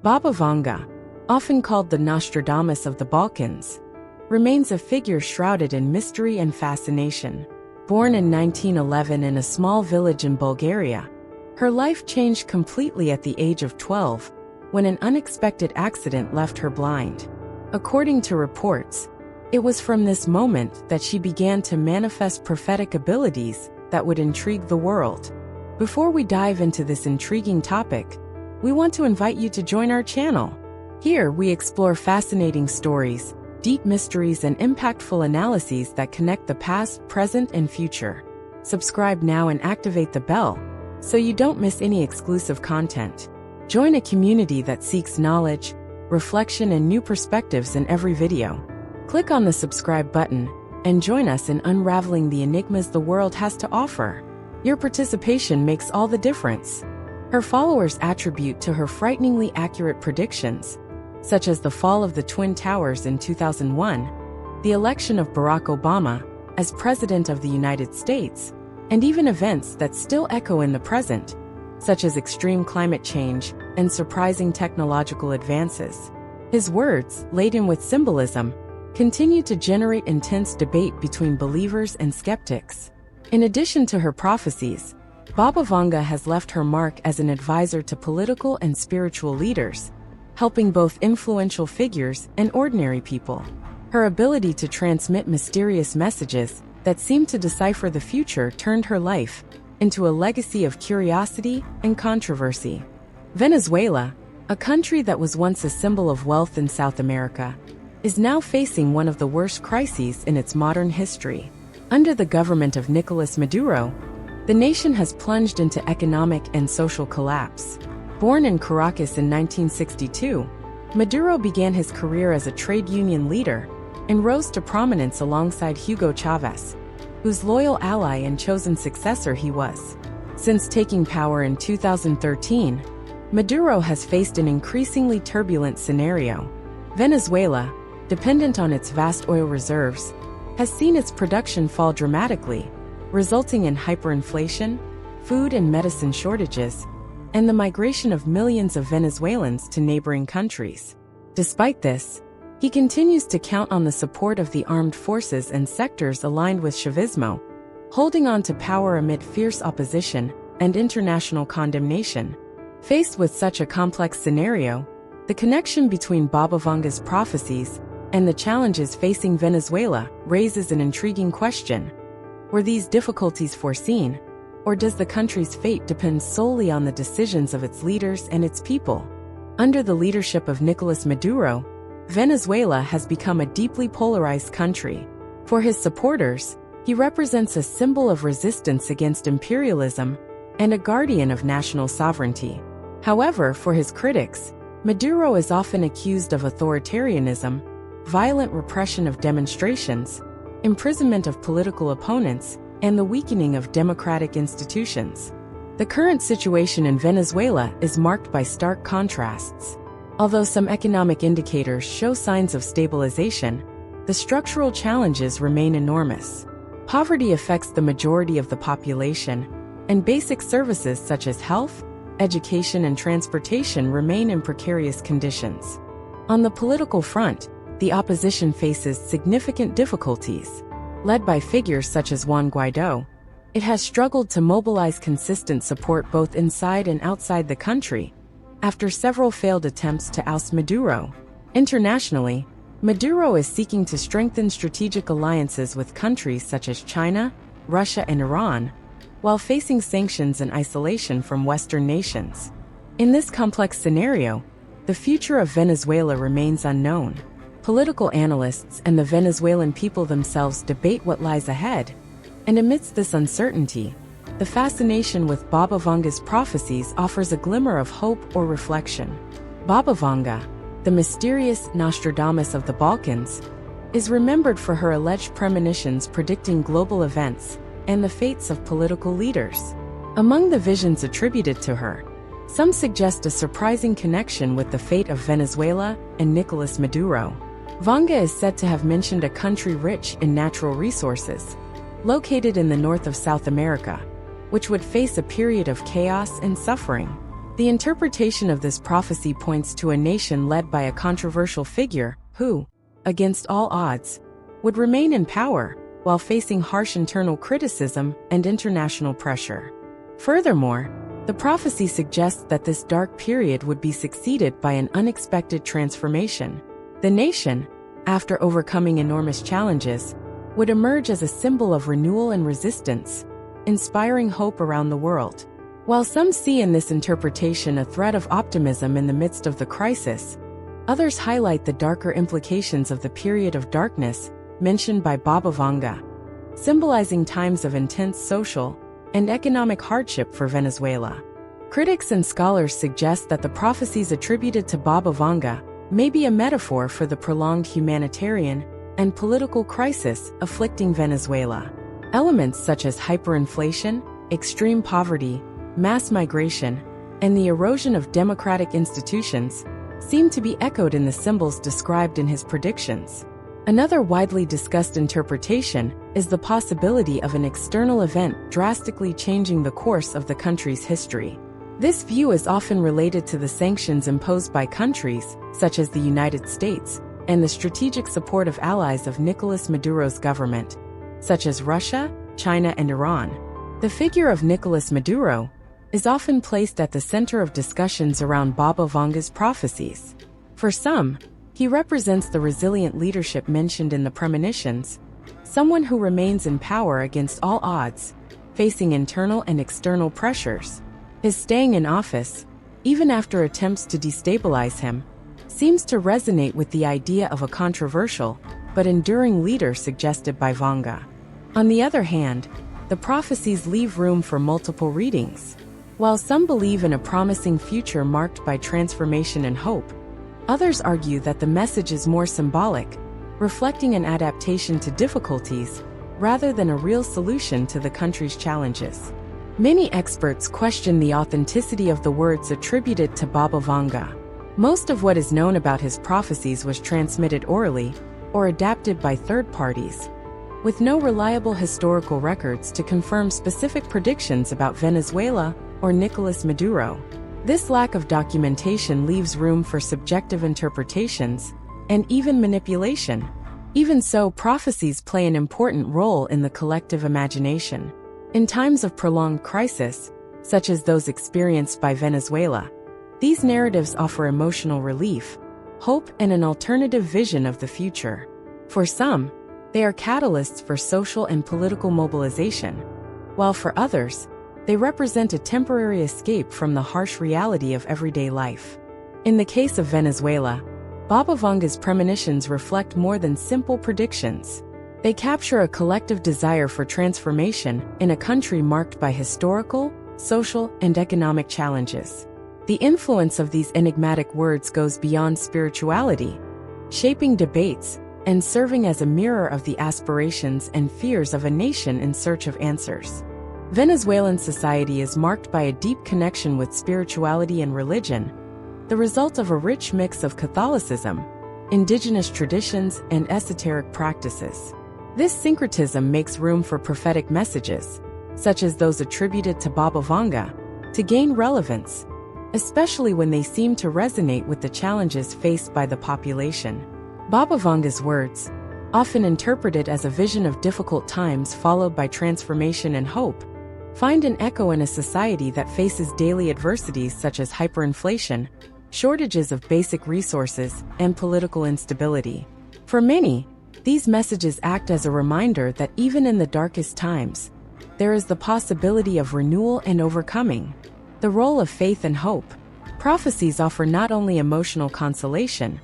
Baba Vanga, often called the Nostradamus of the Balkans, remains a figure shrouded in mystery and fascination. Born in 1911 in a small village in Bulgaria, her life changed completely at the age of 12, when an unexpected accident left her blind. According to reports, it was from this moment that she began to manifest prophetic abilities that would intrigue the world. Before we dive into this intriguing topic, we want to invite you to join our channel. Here we explore fascinating stories, deep mysteries, and impactful analyses that connect the past, present, and future. Subscribe now and activate the bell so you don't miss any exclusive content. Join a community that seeks knowledge, reflection, and new perspectives in every video. Click on the subscribe button and join us in unraveling the enigmas the world has to offer. Your participation makes all the difference. Her followers attribute to her frighteningly accurate predictions, such as the fall of the Twin Towers in 2001, the election of Barack Obama as President of the United States, and even events that still echo in the present, such as extreme climate change and surprising technological advances. His words, laden with symbolism, continue to generate intense debate between believers and skeptics. In addition to her prophecies, Baba Vanga has left her mark as an advisor to political and spiritual leaders, helping both influential figures and ordinary people. Her ability to transmit mysterious messages that seem to decipher the future turned her life into a legacy of curiosity and controversy. Venezuela, a country that was once a symbol of wealth in South America, is now facing one of the worst crises in its modern history. Under the government of Nicolás Maduro, the nation has plunged into economic and social collapse. Born in Caracas in 1962, Maduro began his career as a trade union leader and rose to prominence alongside Hugo Chavez, whose loyal ally and chosen successor he was. Since taking power in 2013, Maduro has faced an increasingly turbulent scenario. Venezuela, dependent on its vast oil reserves, has seen its production fall dramatically, resulting in hyperinflation, food and medicine shortages, and the migration of millions of Venezuelans to neighboring countries. Despite this, he continues to count on the support of the armed forces and sectors aligned with Chavismo, holding on to power amid fierce opposition and international condemnation. Faced with such a complex scenario, the connection between Baba Vanga's prophecies and the challenges facing Venezuela raises an intriguing question. Were these difficulties foreseen, or does the country's fate depend solely on the decisions of its leaders and its people? Under the leadership of Nicolás Maduro, Venezuela has become a deeply polarized country. For his supporters, he represents a symbol of resistance against imperialism and a guardian of national sovereignty. However, for his critics, Maduro is often accused of authoritarianism, violent repression of demonstrations, imprisonment of political opponents, and the weakening of democratic institutions. The current situation in Venezuela is marked by stark contrasts. Although some economic indicators show signs of stabilization, the structural challenges remain enormous. Poverty affects the majority of the population, and basic services such as health, education, and transportation remain in precarious conditions. On the political front, the opposition faces significant difficulties. Led by figures such as Juan Guaidó, it has struggled to mobilize consistent support both inside and outside the country, after several failed attempts to oust Maduro. Internationally, Maduro is seeking to strengthen strategic alliances with countries such as China, Russia, and Iran, while facing sanctions and isolation from Western nations. In this complex scenario, the future of Venezuela remains unknown. Political analysts and the Venezuelan people themselves debate what lies ahead. And amidst this uncertainty, the fascination with Baba Vanga's prophecies offers a glimmer of hope or reflection. Baba Vanga, the mysterious Nostradamus of the Balkans, is remembered for her alleged premonitions predicting global events and the fates of political leaders. Among the visions attributed to her, some suggest a surprising connection with the fate of Venezuela and Nicolás Maduro. Vanga is said to have mentioned a country rich in natural resources, located in the north of South America, which would face a period of chaos and suffering. The interpretation of this prophecy points to a nation led by a controversial figure who, against all odds, would remain in power while facing harsh internal criticism and international pressure. Furthermore, the prophecy suggests that this dark period would be succeeded by an unexpected transformation. The nation, after overcoming enormous challenges, would emerge as a symbol of renewal and resistance, inspiring hope around the world. While some see in this interpretation a thread of optimism in the midst of the crisis, others highlight the darker implications of the period of darkness mentioned by Baba Vanga, symbolizing times of intense social and economic hardship for Venezuela. Critics and scholars suggest that the prophecies attributed to Baba Vanga may be a metaphor for the prolonged humanitarian and political crisis afflicting Venezuela. Elements such as hyperinflation, extreme poverty, mass migration, and the erosion of democratic institutions seem to be echoed in the symbols described in his predictions. Another widely discussed interpretation is the possibility of an external event drastically changing the course of the country's history. This view is often related to the sanctions imposed by countries, such as the United States, and the strategic support of allies of Nicolás Maduro's government, such as Russia, China, and Iran. The figure of Nicolás Maduro is often placed at the center of discussions around Baba Vanga's prophecies. For some, he represents the resilient leadership mentioned in the premonitions, someone who remains in power against all odds, facing internal and external pressures. His staying in office, even after attempts to destabilize him, seems to resonate with the idea of a controversial but enduring leader suggested by Vanga. On the other hand, the prophecies leave room for multiple readings. While some believe in a promising future marked by transformation and hope, others argue that the message is more symbolic, reflecting an adaptation to difficulties rather than a real solution to the country's challenges. Many experts question the authenticity of the words attributed to Baba Vanga. Most of what is known about his prophecies was transmitted orally or adapted by third parties, with no reliable historical records to confirm specific predictions about Venezuela or Nicolás Maduro. This lack of documentation leaves room for subjective interpretations and even manipulation. Even so, prophecies play an important role in the collective imagination. In times of prolonged crisis, such as those experienced by Venezuela, these narratives offer emotional relief, hope, and an alternative vision of the future. For some, they are catalysts for social and political mobilization, while for others, they represent a temporary escape from the harsh reality of everyday life. In the case of Venezuela, Baba Vanga's premonitions reflect more than simple predictions. They capture a collective desire for transformation in a country marked by historical, social, and economic challenges. The influence of these enigmatic words goes beyond spirituality, shaping debates and serving as a mirror of the aspirations and fears of a nation in search of answers. Venezuelan society is marked by a deep connection with spirituality and religion, the result of a rich mix of Catholicism, indigenous traditions, and esoteric practices. This syncretism makes room for prophetic messages, such as those attributed to Baba Vanga, to gain relevance, especially when they seem to resonate with the challenges faced by the population. Baba Vanga's words, often interpreted as a vision of difficult times followed by transformation and hope, find an echo in a society that faces daily adversities such as hyperinflation, shortages of basic resources, and political instability. For many, these messages act as a reminder that even in the darkest times, there is the possibility of renewal and overcoming. The role of faith and hope. Prophecies offer not only emotional consolation,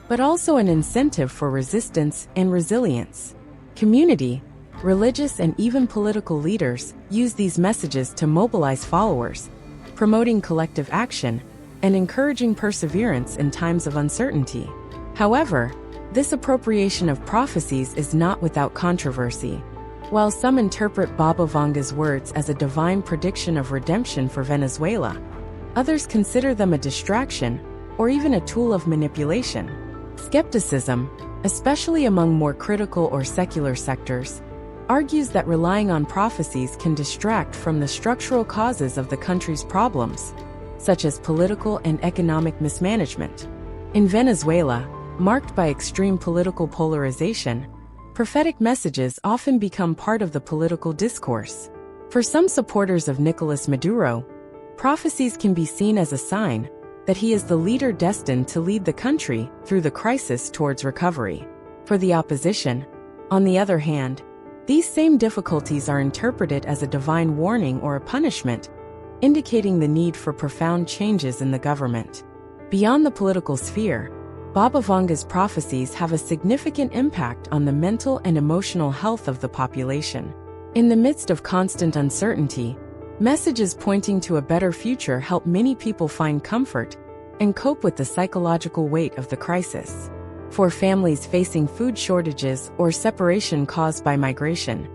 but also an incentive for resistance and resilience. Community, religious, and even political leaders use these messages to mobilize followers, promoting collective action and encouraging perseverance in times of uncertainty. However, this appropriation of prophecies is not without controversy. While some interpret Baba Vanga's words as a divine prediction of redemption for Venezuela, others consider them a distraction or even a tool of manipulation. Skepticism, especially among more critical or secular sectors, argues that relying on prophecies can distract from the structural causes of the country's problems, such as political and economic mismanagement. In Venezuela, marked by extreme political polarization, prophetic messages often become part of the political discourse. For some supporters of Nicolás Maduro, prophecies can be seen as a sign that he is the leader destined to lead the country through the crisis towards recovery. For the opposition, on the other hand, these same difficulties are interpreted as a divine warning or a punishment, indicating the need for profound changes in the government. Beyond the political sphere, Baba Vanga's prophecies have a significant impact on the mental and emotional health of the population. In the midst of constant uncertainty, messages pointing to a better future help many people find comfort and cope with the psychological weight of the crisis. For families facing food shortages or separation caused by migration,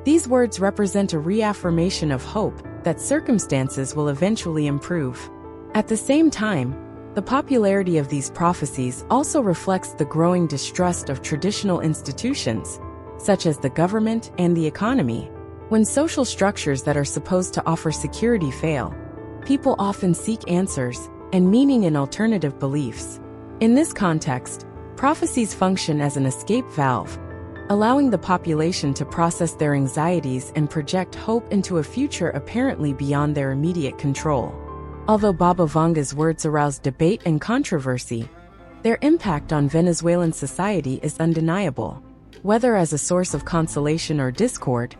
these words represent a reaffirmation of hope that circumstances will eventually improve. At the same time, the popularity of these prophecies also reflects the growing distrust of traditional institutions, such as the government and the economy. When social structures that are supposed to offer security fail, people often seek answers and meaning in alternative beliefs. In this context, prophecies function as an escape valve, allowing the population to process their anxieties and project hope into a future apparently beyond their immediate control. Although Baba Vanga's words aroused debate and controversy, their impact on Venezuelan society is undeniable. Whether as a source of consolation or discord,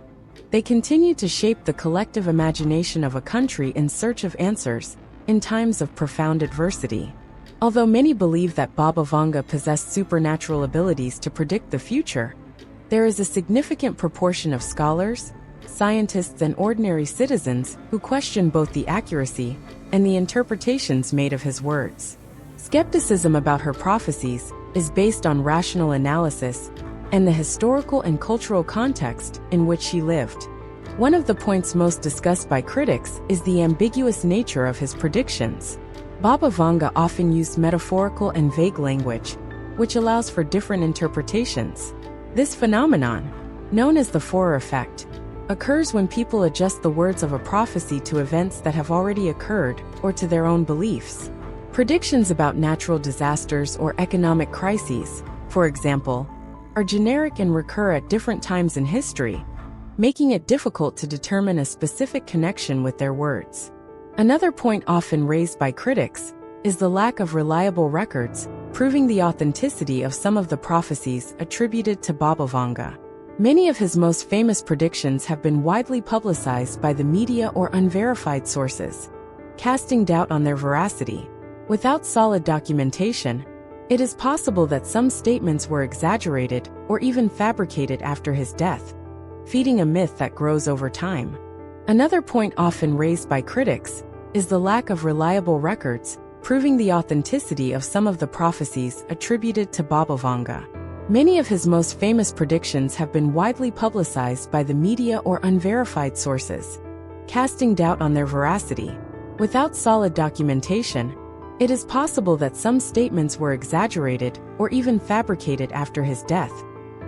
they continue to shape the collective imagination of a country in search of answers in times of profound adversity. Although many believe that Baba Vanga possessed supernatural abilities to predict the future, there is a significant proportion of scholars, scientists, and ordinary citizens who question both the accuracy and the interpretations made of his words. Skepticism about her prophecies is based on rational analysis and the historical and cultural context in which she lived. One of the points most discussed by critics is the ambiguous nature of his predictions. Baba Vanga often used metaphorical and vague language, which allows for different interpretations. This phenomenon, known as the Forer effect, occurs when people adjust the words of a prophecy to events that have already occurred or to their own beliefs. Predictions about natural disasters or economic crises, for example, are generic and recur at different times in history, making it difficult to determine a specific connection with their words. Another point often raised by critics is the lack of reliable records proving the authenticity of some of the prophecies attributed to Baba Vanga. Many of his most famous predictions have been widely publicized by the media or unverified sources, casting doubt on their veracity. Without solid documentation, it is possible that some statements were exaggerated or even fabricated after his death, feeding a myth that grows over time. Another point often raised by critics is the lack of reliable records proving the authenticity of some of the prophecies attributed to Baba Vanga. Many of his most famous predictions have been widely publicized by the media or unverified sources, casting doubt on their veracity. Without solid documentation, it is possible that some statements were exaggerated or even fabricated after his death,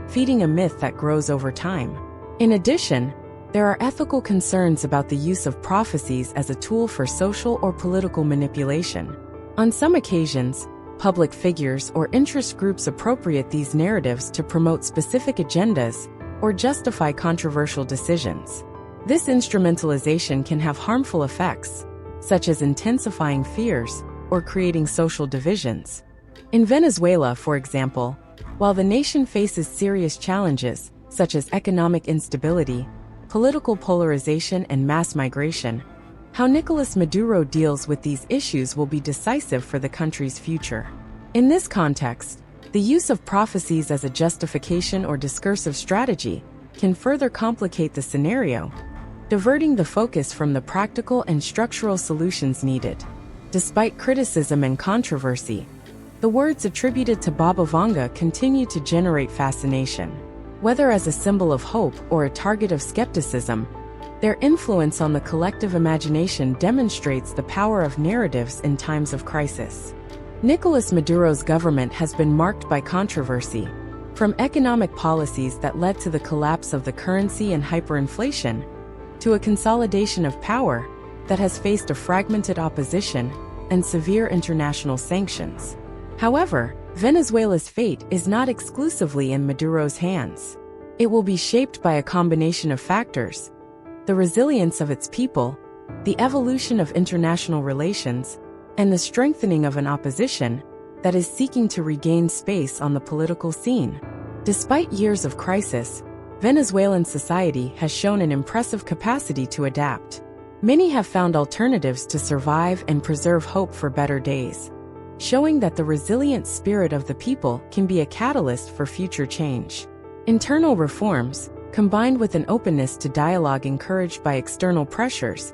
feeding a myth that grows over time. In addition, there are ethical concerns about the use of prophecies as a tool for social or political manipulation. On some occasions, public figures or interest groups appropriate these narratives to promote specific agendas or justify controversial decisions. This instrumentalization can have harmful effects, such as intensifying fears or creating social divisions. In Venezuela, for example, while the nation faces serious challenges, such as economic instability, political polarization, and mass migration, how Nicolás Maduro deals with these issues will be decisive for the country's future. In this context, the use of prophecies as a justification or discursive strategy can further complicate the scenario, diverting the focus from the practical and structural solutions needed. Despite criticism and controversy, the words attributed to Baba Vanga continue to generate fascination. Whether as a symbol of hope or a target of skepticism, their influence on the collective imagination demonstrates the power of narratives in times of crisis. Nicolás Maduro's government has been marked by controversy, from economic policies that led to the collapse of the currency and hyperinflation, to a consolidation of power that has faced a fragmented opposition and severe international sanctions. However, Venezuela's fate is not exclusively in Maduro's hands. It will be shaped by a combination of factors: the resilience of its people, the evolution of international relations, and the strengthening of an opposition that is seeking to regain space on the political scene. Despite years of crisis, Venezuelan society has shown an impressive capacity to adapt. Many have found alternatives to survive and preserve hope for better days, showing that the resilient spirit of the people can be a catalyst for future change. Internal reforms, combined with an openness to dialogue encouraged by external pressures,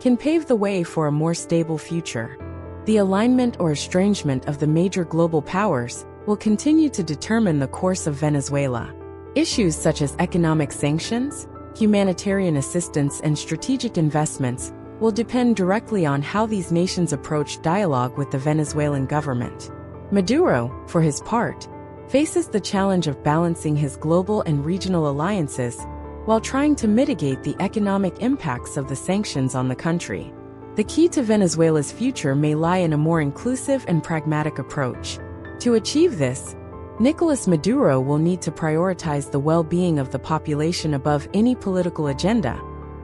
can pave the way for a more stable future. The alignment or estrangement of the major global powers will continue to determine the course of Venezuela. Issues such as economic sanctions, humanitarian assistance, and strategic investments will depend directly on how these nations approach dialogue with the Venezuelan government. Maduro, for his part, faces the challenge of balancing his global and regional alliances while trying to mitigate the economic impacts of the sanctions on the country. The key to Venezuela's future may lie in a more inclusive and pragmatic approach. To achieve this, Nicolás Maduro will need to prioritize the well-being of the population above any political agenda,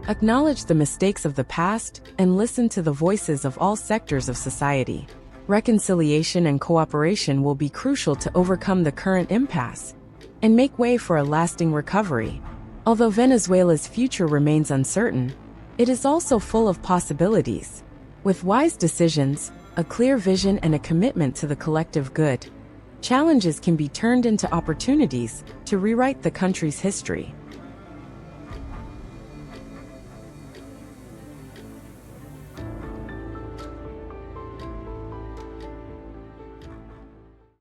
acknowledge the mistakes of the past, and listen to the voices of all sectors of society. Reconciliation and cooperation will be crucial to overcome the current impasse and make way for a lasting recovery. Although Venezuela's future remains uncertain, it is also full of possibilities. With wise decisions, a clear vision, and a commitment to the collective good, challenges can be turned into opportunities to rewrite the country's history.